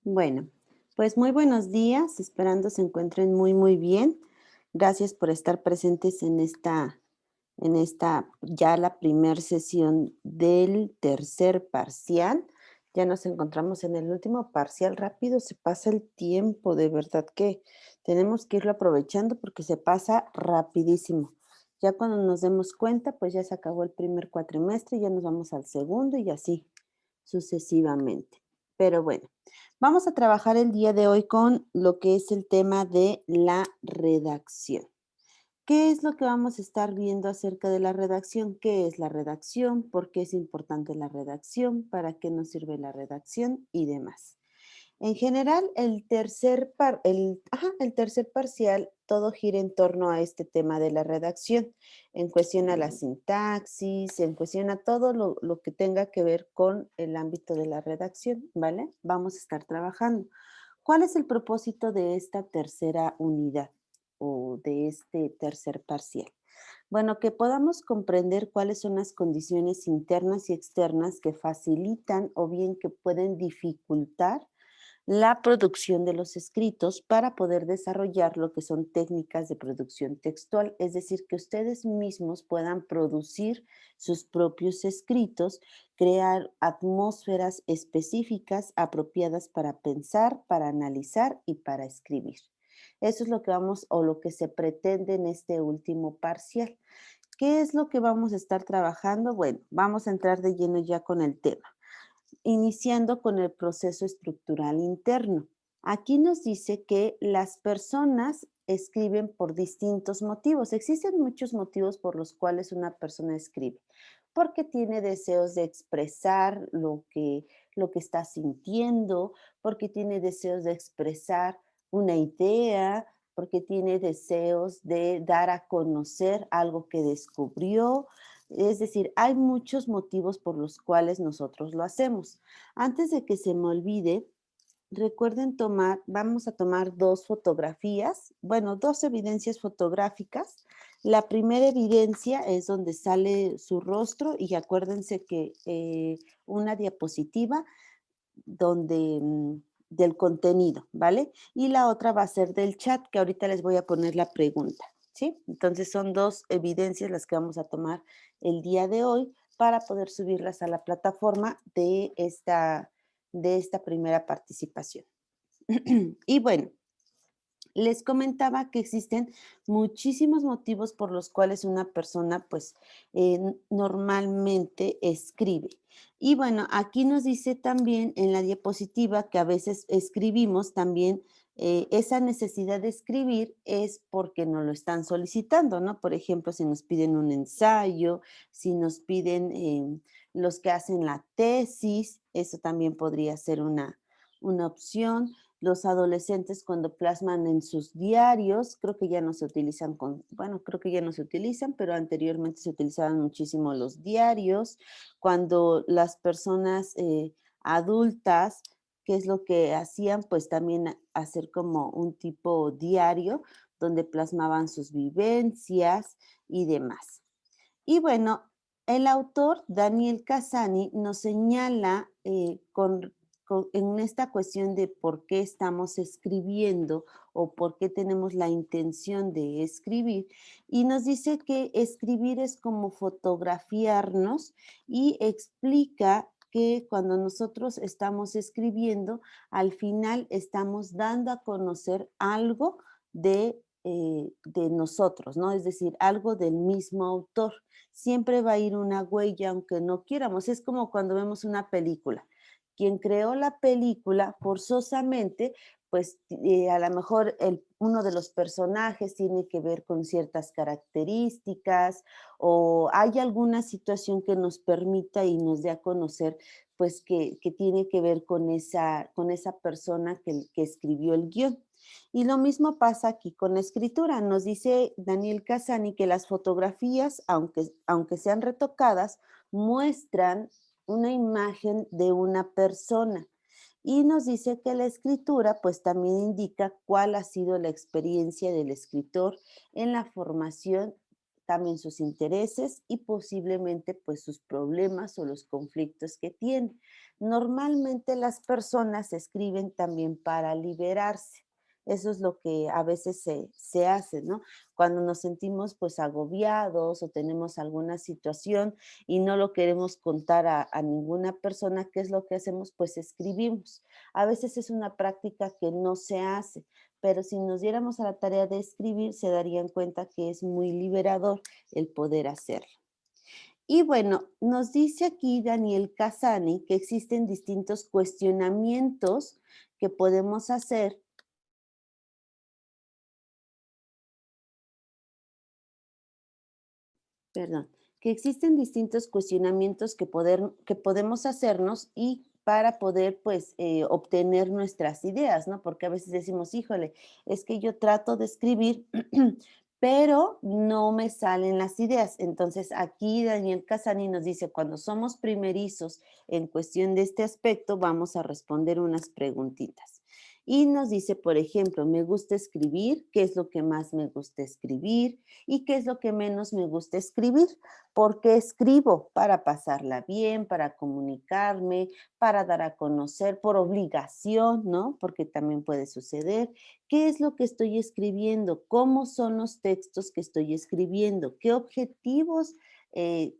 Bueno, pues muy buenos días, esperando se encuentren muy bien. Gracias por estar presentes en esta ya la primer sesión del tercer parcial. Ya nos encontramos en el último parcial. Rápido se pasa el tiempo, de verdad que tenemos que irlo aprovechando porque se pasa rapidísimo. Ya cuando nos demos cuenta, pues ya se acabó el primer cuatrimestre, ya nos vamos al segundo y así sucesivamente. Pero bueno, vamos a trabajar el día de hoy con lo que es el tema de la redacción. ¿Qué es lo que vamos a estar viendo acerca de la redacción? ¿Qué es la redacción? ¿Por qué es importante la redacción? ¿Para qué nos sirve la redacción? Y demás. En general, el tercer parcial, todo gira en torno a este tema de la redacción, en cuestión a la sintaxis, en cuestión a todo lo que tenga que ver con el ámbito de la redacción, ¿vale? Vamos a estar trabajando. ¿Cuál es el propósito de esta tercera unidad o de este tercer parcial? Bueno, que podamos comprender cuáles son las condiciones internas y externas que facilitan o bien que pueden dificultar la producción de los escritos para poder desarrollar lo que son técnicas de producción textual, es decir, que ustedes mismos puedan producir sus propios escritos, crear atmósferas específicas apropiadas para pensar, para analizar y para escribir. Eso es lo que vamos o lo que se pretende en este último parcial. ¿Qué es lo que vamos a estar trabajando? Bueno, vamos a entrar de lleno ya con el tema, iniciando con el proceso estructural interno. Aquí nos dice que las personas escriben por distintos motivos. Existen muchos motivos por los cuales una persona escribe. Porque tiene deseos de expresar lo que está sintiendo, porque tiene deseos de expresar una idea, porque tiene deseos de dar a conocer algo que descubrió, es decir, hay muchos motivos por los cuales nosotros lo hacemos. Antes de que se me olvide, recuerden vamos a tomar dos fotografías, bueno, dos evidencias fotográficas. La primera evidencia es donde sale su rostro y acuérdense que una diapositiva donde del contenido, ¿vale? Y la otra va a ser del chat, que ahorita les voy a poner la pregunta, ¿sí? Entonces son dos evidencias las que vamos a tomar el día de hoy para poder subirlas a la plataforma de esta primera participación. Y bueno, les comentaba que existen muchísimos motivos por los cuales una persona, pues, normalmente escribe. Y bueno, aquí nos dice también en la diapositiva que a veces escribimos también, esa necesidad de escribir es porque nos lo están solicitando, ¿no? Por ejemplo, si nos piden un ensayo, si nos piden, los que hacen la tesis, eso también podría ser una opción. Los adolescentes cuando plasman en sus diarios, creo que ya no se utilizan creo que ya no se utilizan, pero anteriormente se utilizaban muchísimo los diarios. Cuando las personas adultas, ¿qué es lo que hacían? Pues también hacer como un tipo diario donde plasmaban sus vivencias y demás. Y bueno, el autor Daniel Casani nos señala en esta cuestión de por qué estamos escribiendo o por qué tenemos la intención de escribir, y nos dice que escribir es como fotografiarnos y explica que cuando nosotros estamos escribiendo, al final estamos dando a conocer algo de nosotros, ¿no? Es decir, algo del mismo autor. Siempre va a ir una huella, aunque no quieramos. Es como cuando vemos una película. Quien creó la película, forzosamente, pues a lo mejor uno de los personajes tiene que ver con ciertas características o hay alguna situación que nos permita y nos dé a conocer, pues que tiene que ver con esa persona que escribió el guión. Y lo mismo pasa aquí con la escritura. Nos dice Daniel Casani que las fotografías, aunque sean retocadas, muestran una imagen de una persona. Y nos dice que la escritura pues también indica cuál ha sido la experiencia del escritor en la formación también sus intereses y posiblemente pues sus problemas o los conflictos que tienen. Normalmente las personas escriben también para liberarse. Eso es lo que a veces se hace, ¿no? Cuando nos sentimos pues agobiados o tenemos alguna situación y no lo queremos contar a ninguna persona, ¿qué es lo que hacemos? Pues escribimos. A veces es una práctica que no se hace, pero si nos diéramos a la tarea de escribir, se darían cuenta que es muy liberador el poder hacerlo. Y bueno, nos dice aquí Daniel Casani que existen distintos cuestionamientos que podemos hacer, perdón, que existen distintos cuestionamientos que podemos hacernos y para poder, pues, obtener nuestras ideas, ¿no? Porque a veces decimos, híjole, es que yo trato de escribir, pero no me salen las ideas. Entonces, aquí Daniel Casani nos dice, cuando somos primerizos en cuestión de este aspecto, vamos a responder unas preguntitas. Y nos dice, por ejemplo, me gusta escribir, ¿qué es lo que más me gusta escribir? ¿Y qué es lo que menos me gusta escribir? Porque escribo para pasarla bien, para comunicarme, para dar a conocer, por obligación, ¿no? Porque también puede suceder. ¿Qué es lo que estoy escribiendo? ¿Cómo son los textos que estoy escribiendo? ¿Qué objetivos qué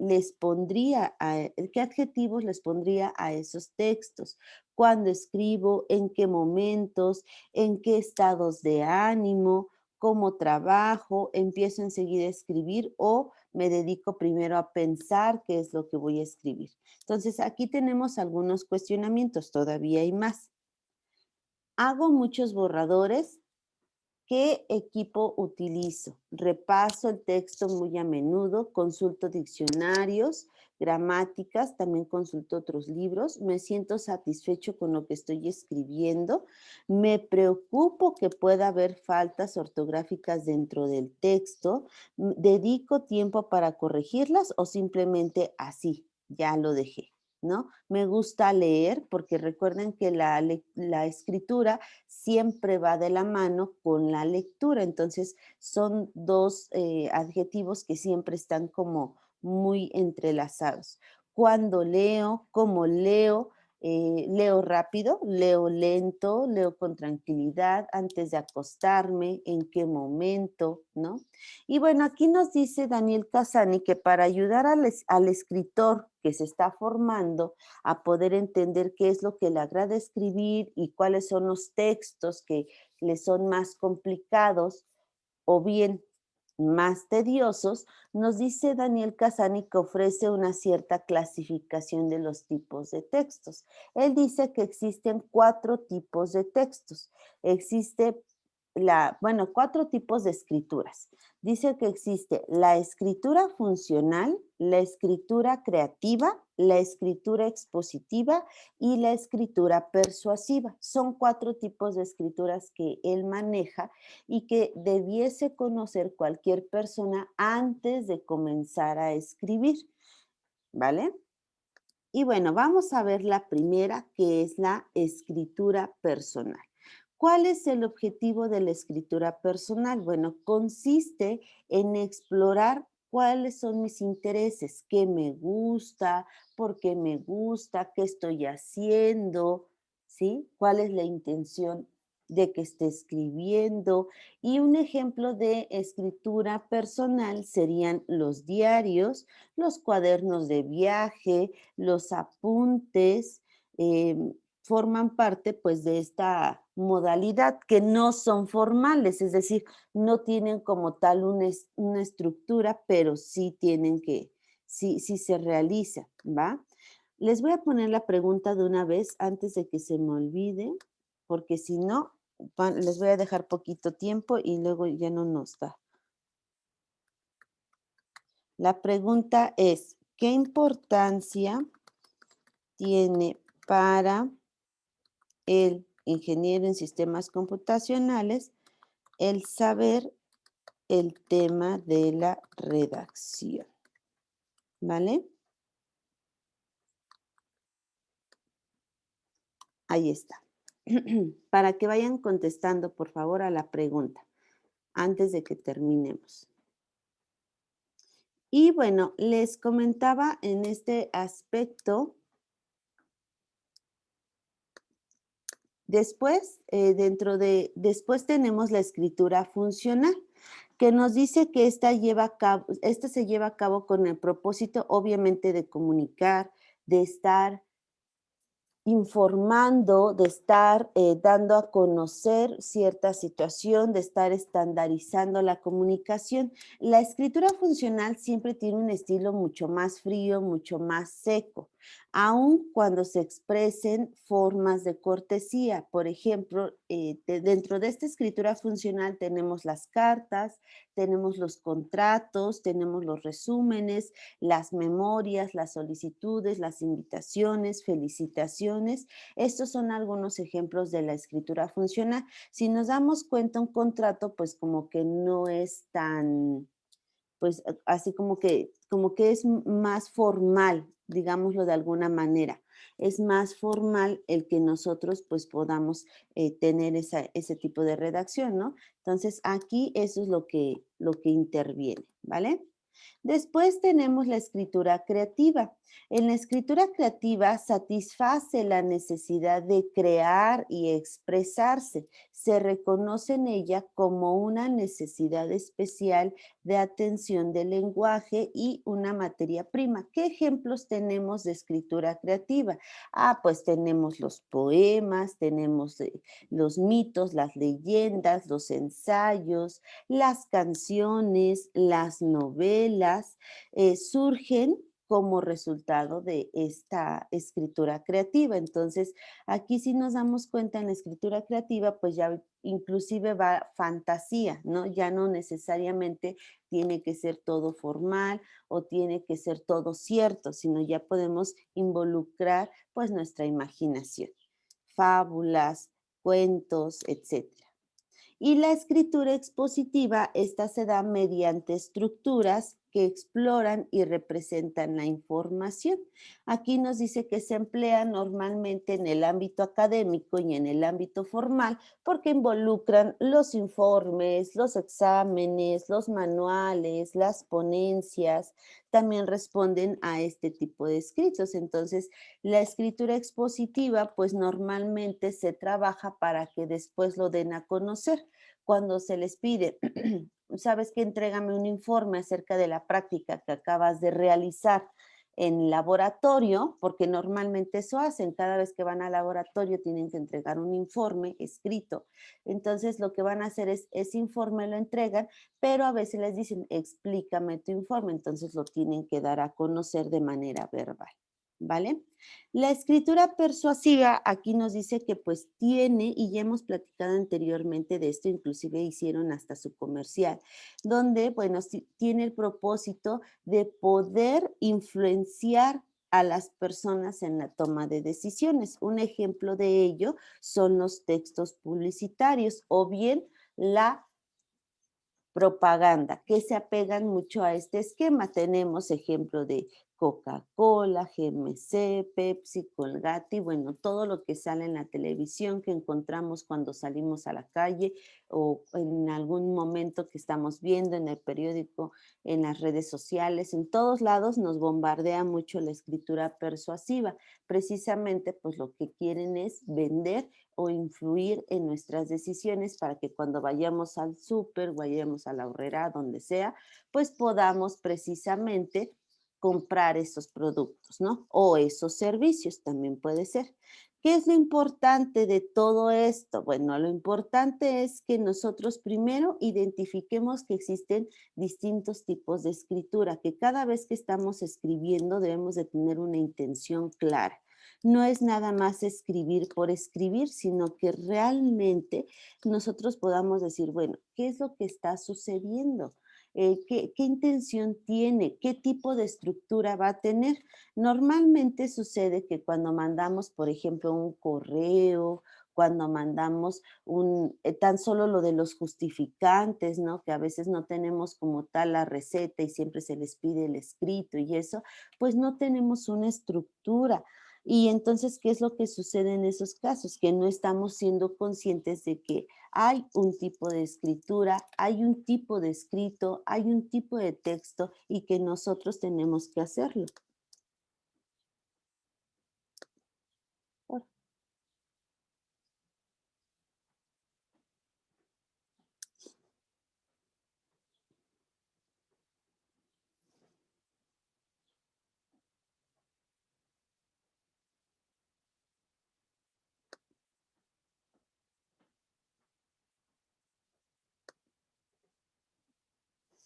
adjetivos les pondría a esos textos? ¿Cuándo escribo? ¿En qué momentos? ¿En qué estados de ánimo? ¿Cómo trabajo? ¿Empiezo enseguida a escribir o me dedico primero a pensar qué es lo que voy a escribir? Entonces, aquí tenemos algunos cuestionamientos, todavía hay más. Hago muchos borradores. ¿Qué equipo utilizo? Repaso el texto muy a menudo, consulto diccionarios, gramáticas, también consulto otros libros, me siento satisfecho con lo que estoy escribiendo, me preocupo que pueda haber faltas ortográficas dentro del texto, dedico tiempo para corregirlas o simplemente así, ya lo dejé, ¿no? Me gusta leer porque recuerden que la escritura siempre va de la mano con la lectura. Entonces, son dos adjetivos que siempre están como muy entrelazados. Cuando leo, cómo leo, leo rápido, leo lento, leo con tranquilidad, antes de acostarme, en qué momento, ¿no? Y bueno, aquí nos dice Daniel Casani que para ayudar al escritor que se está formando, a poder entender qué es lo que le agrada escribir y cuáles son los textos que le son más complicados o bien más tediosos, nos dice Daniel Casani que ofrece una cierta clasificación de los tipos de textos. Él dice que existen 4 tipos de textos. Existe cuatro tipos de escrituras. Dice que existe la escritura funcional, la escritura creativa, la escritura expositiva y la escritura persuasiva. Son 4 tipos de escrituras que él maneja y que debiese conocer cualquier persona antes de comenzar a escribir, ¿vale? Y bueno, vamos a ver la primera, que es la escritura personal. ¿Cuál es el objetivo de la escritura personal? Bueno, consiste en explorar cuáles son mis intereses, qué me gusta, por qué me gusta, qué estoy haciendo, ¿sí? ¿Cuál es la intención de que esté escribiendo? Y un ejemplo de escritura personal serían los diarios, los cuadernos de viaje, los apuntes, forman parte pues de esta modalidad que no son formales, es decir, no tienen como tal una estructura, pero sí tienen sí se realiza, ¿va? Les voy a poner la pregunta de una vez antes de que se me olvide, porque si no, les voy a dejar poquito tiempo y luego ya no nos da. La pregunta es, ¿qué importancia tiene para el ingeniero en sistemas computacionales el saber el tema de la redacción? ¿Vale? Ahí está. Para que vayan contestando, por favor, a la pregunta antes de que terminemos. Y bueno, les comentaba en este aspecto, después tenemos la escritura funcional, que nos dice que esta se lleva a cabo con el propósito, obviamente, de comunicar, de estar informando, de estar dando a conocer cierta situación, de estar estandarizando la comunicación. La escritura funcional siempre tiene un estilo mucho más frío, mucho más seco, aun cuando se expresen formas de cortesía. Por ejemplo, dentro de esta escritura funcional tenemos las cartas, tenemos los contratos, tenemos los resúmenes, las memorias, las solicitudes, las invitaciones, felicitaciones. Estos son algunos ejemplos de la escritura funcional. Si nos damos cuenta, un contrato, pues como que no es tan, pues así como que es más formal, digámoslo de alguna manera. Es más formal el que nosotros pues podamos tener ese tipo de redacción, ¿no? Entonces aquí eso es lo que interviene, ¿vale? Después tenemos la escritura creativa. En la escritura creativa satisface la necesidad de crear y expresarse. Se reconoce en ella como una necesidad especial de atención del lenguaje y una materia prima. ¿Qué ejemplos tenemos de escritura creativa? Pues tenemos los poemas, tenemos los mitos, las leyendas, los ensayos, las canciones, las novelas, surgen como resultado de esta escritura creativa. Entonces, aquí sí nos damos cuenta en la escritura creativa, pues ya inclusive va fantasía, ¿no? Ya no necesariamente tiene que ser todo formal o tiene que ser todo cierto, sino ya podemos involucrar pues nuestra imaginación, fábulas, cuentos, etcétera. Y la escritura expositiva, esta se da mediante estructuras que exploran y representan la información. Aquí nos dice que se emplea normalmente en el ámbito académico y en el ámbito formal porque involucran los informes, los exámenes, los manuales, las ponencias, también responden a este tipo de escritos. Entonces, la escritura expositiva, pues normalmente se trabaja para que después lo den a conocer cuando se les pide, sabes que entrégame un informe acerca de la práctica que acabas de realizar en laboratorio, porque normalmente eso hacen, cada vez que van al laboratorio tienen que entregar un informe escrito. Entonces lo que van a hacer es ese informe lo entregan, pero a veces les dicen, explícame tu informe, entonces lo tienen que dar a conocer de manera verbal, ¿vale? La escritura persuasiva aquí nos dice que pues tiene, y ya hemos platicado anteriormente de esto, inclusive hicieron hasta su comercial, donde, bueno, sí, tiene el propósito de poder influenciar a las personas en la toma de decisiones. Un ejemplo de ello son los textos publicitarios o bien la propaganda, que se apegan mucho a este esquema. Tenemos ejemplo de Coca-Cola, GMC, Pepsi, Colgate, y bueno, todo lo que sale en la televisión que encontramos cuando salimos a la calle o en algún momento que estamos viendo en el periódico, en las redes sociales, en todos lados nos bombardea mucho la escritura persuasiva. Precisamente, pues lo que quieren es vender o influir en nuestras decisiones para que cuando vayamos al súper, vayamos a la horrera, donde sea, pues podamos precisamente comprar esos productos, ¿no? O esos servicios también puede ser. ¿Qué es lo importante de todo esto? Bueno, lo importante es que nosotros primero identifiquemos que existen distintos tipos de escritura, que cada vez que estamos escribiendo debemos de tener una intención clara. No es nada más escribir por escribir, sino que realmente nosotros podamos decir, bueno, ¿qué es lo que está sucediendo? ¿Qué intención tiene? ¿Qué tipo de estructura va a tener? Normalmente sucede que cuando mandamos, por ejemplo, un correo, cuando mandamos tan solo lo de los justificantes, ¿no? Que a veces no tenemos como tal la receta y siempre se les pide el escrito y eso, pues no tenemos una estructura. Y entonces, ¿qué es lo que sucede en esos casos? Que no estamos siendo conscientes de que hay un tipo de escritura, hay un tipo de escrito, hay un tipo de texto y que nosotros tenemos que hacerlo.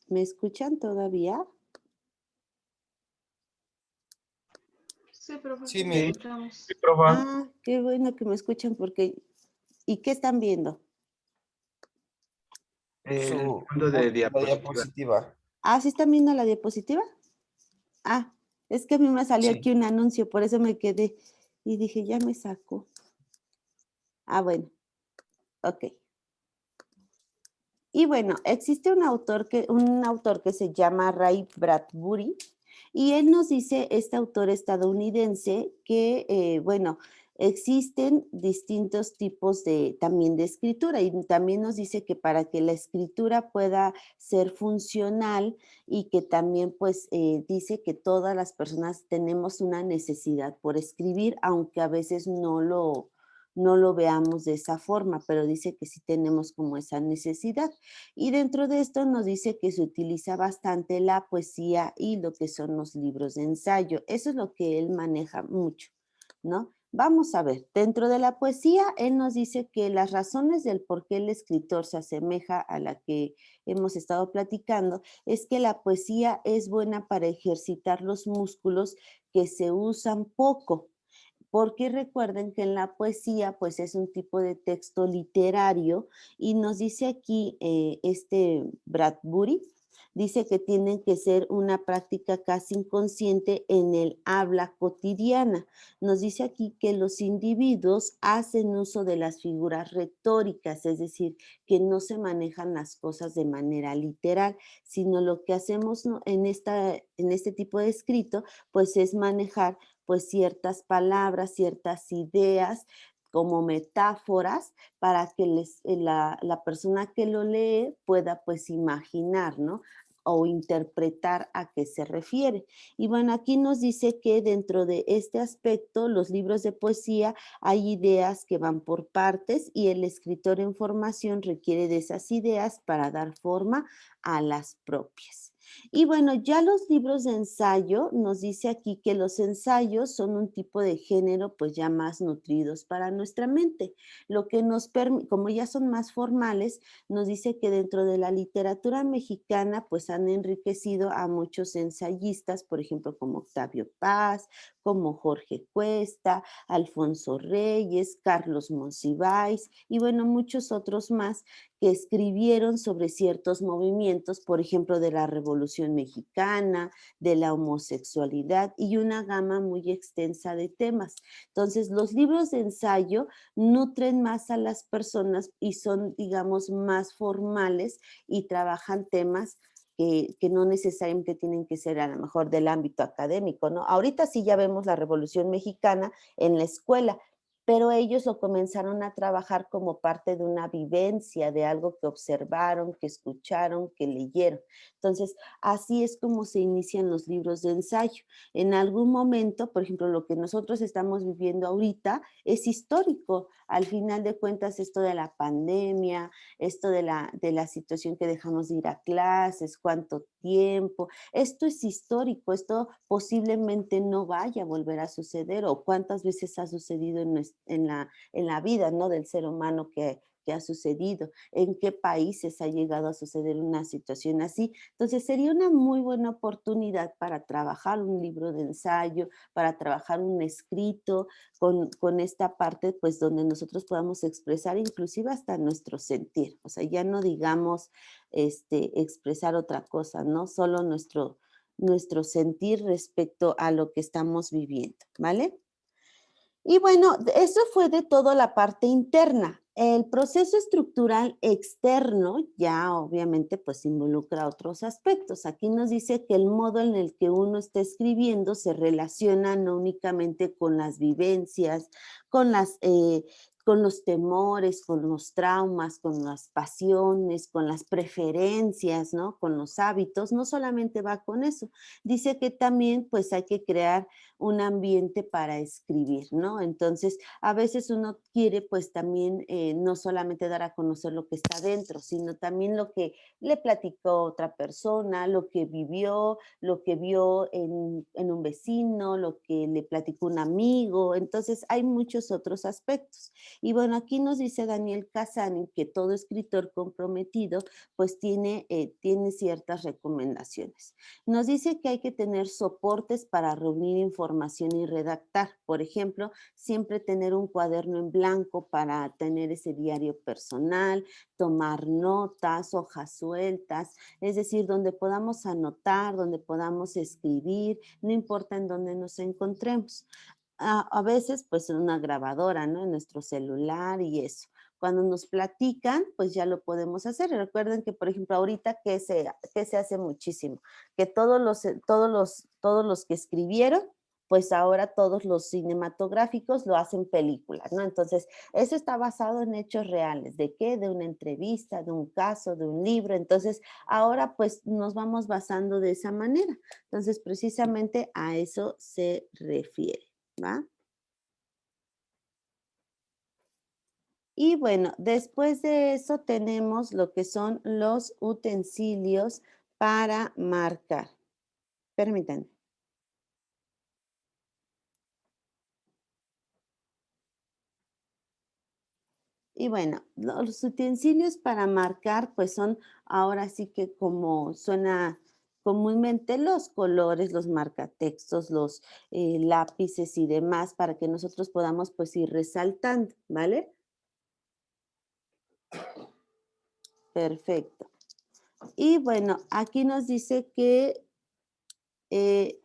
¿Me escuchan todavía? Sí, profe, Sí, sí, lo mi escuchamos. profa. Ah, qué bueno que me escuchan porque... ¿Y qué están viendo? El Su fondo de la diapositiva. diapositiva. Ah, ¿sí están viendo la diapositiva? Ah, es que a mí me salió Sí. aquí un anuncio, por eso me quedé y dije, ya me sacó. Ah, bueno, ok. Y bueno, existe un autor que se llama Ray Bradbury y él nos dice, este autor estadounidense, que, bueno, existen distintos tipos también de escritura y también nos dice que para que la escritura pueda ser funcional y que también pues dice que todas las personas tenemos una necesidad por escribir, aunque a veces no lo veamos de esa forma, pero dice que sí tenemos como esa necesidad. Y dentro de esto nos dice que se utiliza bastante la poesía y lo que son los libros de ensayo. Eso es lo que él maneja mucho, ¿no? Vamos a ver, dentro de la poesía, él nos dice que las razones del por qué el escritor se asemeja a la que hemos estado platicando es que la poesía es buena para ejercitar los músculos que se usan poco, porque recuerden que en la poesía pues es un tipo de texto literario y nos dice aquí Bradbury, dice que tienen que ser una práctica casi inconsciente en el habla cotidiana. Nos dice aquí que los individuos hacen uso de las figuras retóricas, es decir, que no se manejan las cosas de manera literal, sino lo que hacemos, ¿no?, en este tipo de escrito, pues es manejar pues ciertas palabras, ciertas ideas como metáforas para que la persona que lo lee pueda pues imaginar, ¿no? O interpretar a qué se refiere. Y bueno, aquí nos dice que dentro de este aspecto, los libros de poesía, hay ideas que van por partes y el escritor en formación requiere de esas ideas para dar forma a las propias. Y bueno, ya los libros de ensayo, nos dice aquí que los ensayos son un tipo de género pues ya más nutridos para nuestra mente, lo que nos permite, como ya son más formales, nos dice que dentro de la literatura mexicana pues han enriquecido a muchos ensayistas, por ejemplo, como Octavio Paz, como Jorge Cuesta, Alfonso Reyes, Carlos Monsiváis y bueno, muchos otros más que escribieron sobre ciertos movimientos, por ejemplo, de la Revolución Mexicana, de la homosexualidad y una gama muy extensa de temas. Entonces, los libros de ensayo nutren más a las personas y son, digamos, más formales y trabajan temas que no necesariamente tienen que ser a lo mejor del ámbito académico, ¿no? Ahorita sí ya vemos la Revolución Mexicana en la escuela, pero ellos lo comenzaron a trabajar como parte de una vivencia, de algo que observaron, que escucharon, que leyeron. Entonces, así es como se inician los libros de ensayo. En algún momento, por ejemplo, lo que nosotros estamos viviendo ahorita es histórico. Al final de cuentas, esto de la pandemia, esto de la situación que dejamos de ir a clases, cuánto tiempo, esto es histórico, esto posiblemente no vaya a volver a suceder o cuántas veces ha sucedido en la vida, ¿no?, del ser humano que ha sucedido, en qué países ha llegado a suceder una situación así. Entonces sería una muy buena oportunidad para trabajar un libro de ensayo, para trabajar un escrito con esta parte, pues donde nosotros podamos expresar inclusive hasta nuestro sentir, o sea, ya no digamos expresar otra cosa, ¿no? Solo nuestro sentir respecto a lo que estamos viviendo, ¿vale? Y bueno, eso fue de toda la parte interna. El proceso estructural externo ya obviamente pues involucra otros aspectos. Aquí nos dice que el modo en el que uno está escribiendo se relaciona no únicamente con las vivencias, con con los temores, con los traumas, con las pasiones, con las preferencias, ¿no? Con los hábitos, no solamente va con eso. Dice que también pues hay que crear un ambiente para escribir, ¿no? Entonces, a veces uno quiere pues también no solamente dar a conocer lo que está dentro, sino también lo que le platicó otra persona, lo que vivió, lo que vio en un vecino, lo que le platicó un amigo. Entonces hay muchos otros aspectos. Y bueno, aquí nos dice Daniel Casani que todo escritor comprometido pues tiene ciertas recomendaciones. Nos dice que hay que tener soportes para reunir información y redactar. Por ejemplo, siempre tener un cuaderno en blanco para tener ese diario personal, tomar notas, hojas sueltas, es decir, donde podamos anotar, donde podamos escribir, no importa en dónde nos encontremos. A veces, pues en una grabadora, ¿no? En nuestro celular y eso. Cuando nos platican, pues ya lo podemos hacer. Y recuerden que, por ejemplo, ahorita que se hace muchísimo, que todos los que escribieron, pues ahora todos los cinematográficos lo hacen películas, ¿no? Entonces, eso está basado en hechos reales. ¿De qué? De una entrevista, de un caso, de un libro. Entonces, ahora pues nos vamos basando de esa manera. Entonces, precisamente a eso se refiere, ¿va? Y bueno, después de eso tenemos lo que son los utensilios para marcar. Permítanme. Y bueno, los utensilios para marcar, pues son ahora sí que como suena comúnmente los colores, los marcatextos, los lápices y demás para que nosotros podamos pues ir resaltando, ¿vale? Perfecto. Y bueno, aquí nos dice que eh,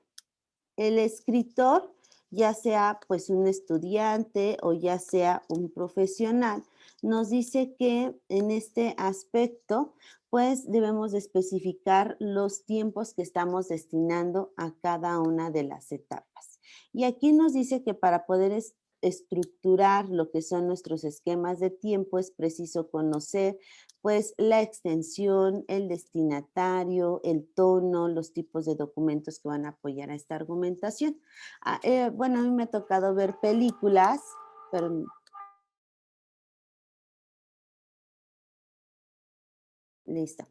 el escritor, ya sea pues un estudiante o ya sea un profesional, nos dice que en este aspecto pues debemos de especificar los tiempos que estamos destinando a cada una de las etapas. Y aquí nos dice que para poder estructurar lo que son nuestros esquemas de tiempo es preciso conocer pues la extensión, el destinatario, el tono, los tipos de documentos que van a apoyar a esta argumentación. Bueno, a mí me ha tocado ver películas, pero listo.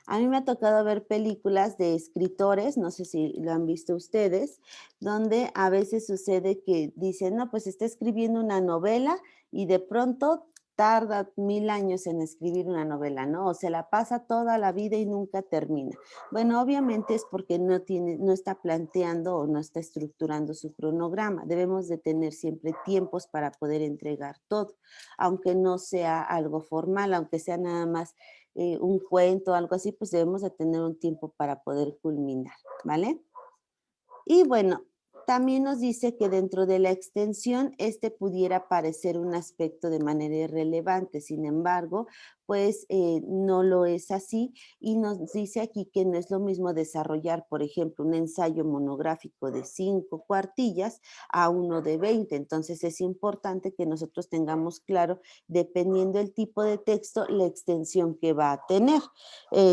A mí me ha tocado ver películas de escritores, no sé si lo han visto ustedes, donde a veces sucede que dicen, no, pues está escribiendo una novela y de pronto tarda 1000 años en escribir una novela, ¿no? O se la pasa toda la vida y nunca termina. Bueno, obviamente es porque no está planteando o no está estructurando su cronograma. Debemos de tener siempre tiempos para poder entregar todo, aunque no sea algo formal, aunque sea nada más un cuento, algo así, pues debemos de tener un tiempo para poder culminar, ¿vale? Y bueno, también nos dice que dentro de la extensión, este pudiera parecer un aspecto de manera irrelevante, sin embargo, pues no lo es así y nos dice aquí que no es lo mismo desarrollar, por ejemplo, un ensayo monográfico de 5 cuartillas a uno de 20. Entonces es importante que nosotros tengamos claro, dependiendo del tipo de texto, la extensión que va a tener.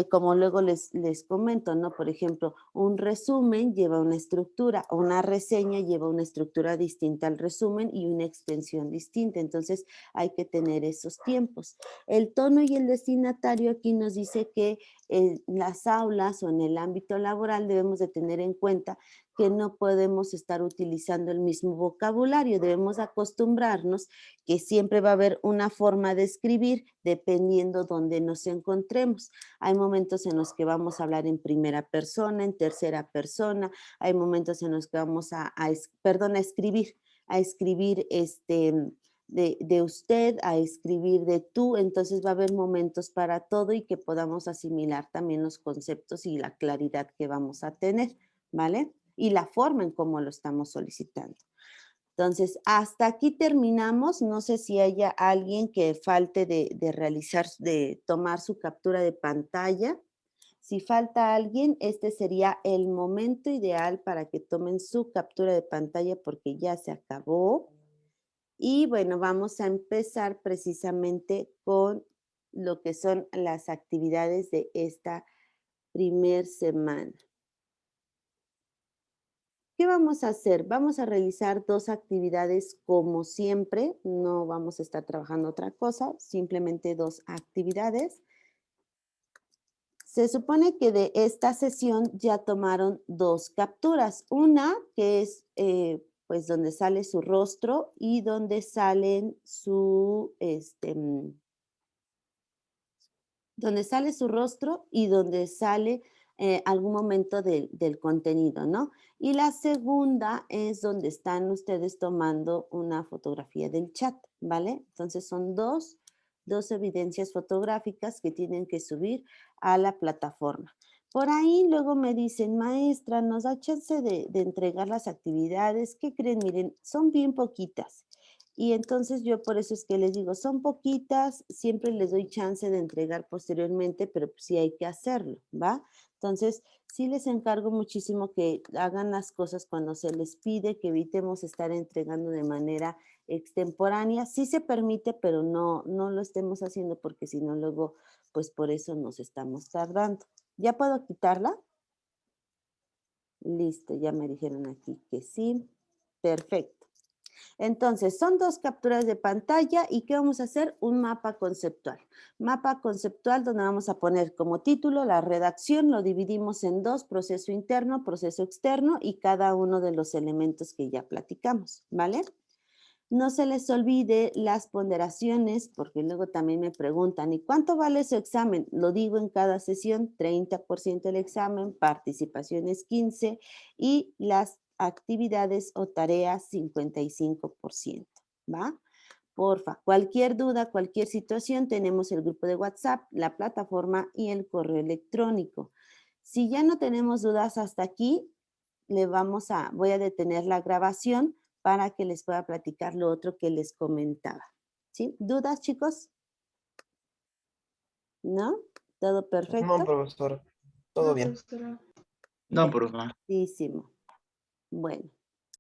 Como luego les comento, ¿no? Por ejemplo, un resumen lleva una estructura, o una reseña lleva una estructura distinta al resumen y una extensión distinta. Entonces, hay que tener esos tiempos. El tono y el destinatario aquí nos dice que en las aulas o en el ámbito laboral debemos de tener en cuenta que no podemos estar utilizando el mismo vocabulario, debemos acostumbrarnos que siempre va a haber una forma de escribir dependiendo donde nos encontremos. Hay momentos en los que vamos a hablar en primera persona, en tercera persona, hay momentos en los que vamos a escribir de usted, a escribir de tú, entonces va a haber momentos para todo y que podamos asimilar también los conceptos y la claridad que vamos a tener, ¿vale? Y la forma en cómo lo estamos solicitando. Entonces, hasta aquí terminamos. No sé si haya alguien que falte de realizar, de tomar su captura de pantalla. Si falta alguien, este sería el momento ideal para que tomen su captura de pantalla porque ya se acabó. Y bueno, vamos a empezar precisamente con lo que son las actividades de esta primer semana. ¿Qué vamos a hacer? Vamos a realizar 2 actividades como siempre, no vamos a estar trabajando otra cosa, simplemente 2 actividades. Se supone que de esta sesión ya tomaron 2 capturas. Una que es, pues, donde sale su rostro y donde salen su, donde sale su rostro y donde sale algún momento del contenido, ¿no? Y la segunda es donde están ustedes tomando una fotografía del chat, ¿vale? Entonces son dos evidencias fotográficas que tienen que subir a la plataforma. Por ahí luego me dicen, maestra, ¿nos da chance de entregar las actividades? ¿Qué creen? Miren, son bien poquitas. Y entonces yo por eso es que les digo, son poquitas, siempre les doy chance de entregar posteriormente, pero pues sí hay que hacerlo, ¿va? Entonces, sí les encargo muchísimo que hagan las cosas cuando se les pide, que evitemos estar entregando de manera extemporánea. Sí se permite, pero no lo estemos haciendo porque si no luego, pues por eso nos estamos tardando. ¿Ya puedo quitarla? Listo, ya me dijeron aquí que sí. Perfecto. Entonces, son 2 capturas de pantalla y ¿qué vamos a hacer? Un mapa conceptual. Mapa conceptual donde vamos a poner como título la redacción, lo dividimos en 2, proceso interno, proceso externo y cada uno de los elementos que ya platicamos, ¿vale? No se les olvide las ponderaciones, porque luego también me preguntan, ¿y cuánto vale su examen? Lo digo en cada sesión, 30% el examen, participaciones 15% y las actividades o tareas 55%, ¿va? Porfa, cualquier duda, cualquier situación, tenemos el grupo de WhatsApp, la plataforma y el correo electrónico. Si ya no tenemos dudas hasta aquí, voy a detener la grabación para que les pueda platicar lo otro que les comentaba. ¿Sí? ¿Dudas, chicos? ¿No? ¿Todo No, perfecto? profesor, todo No, bien. profesora. No, por favor. Perfectísimo. Bueno,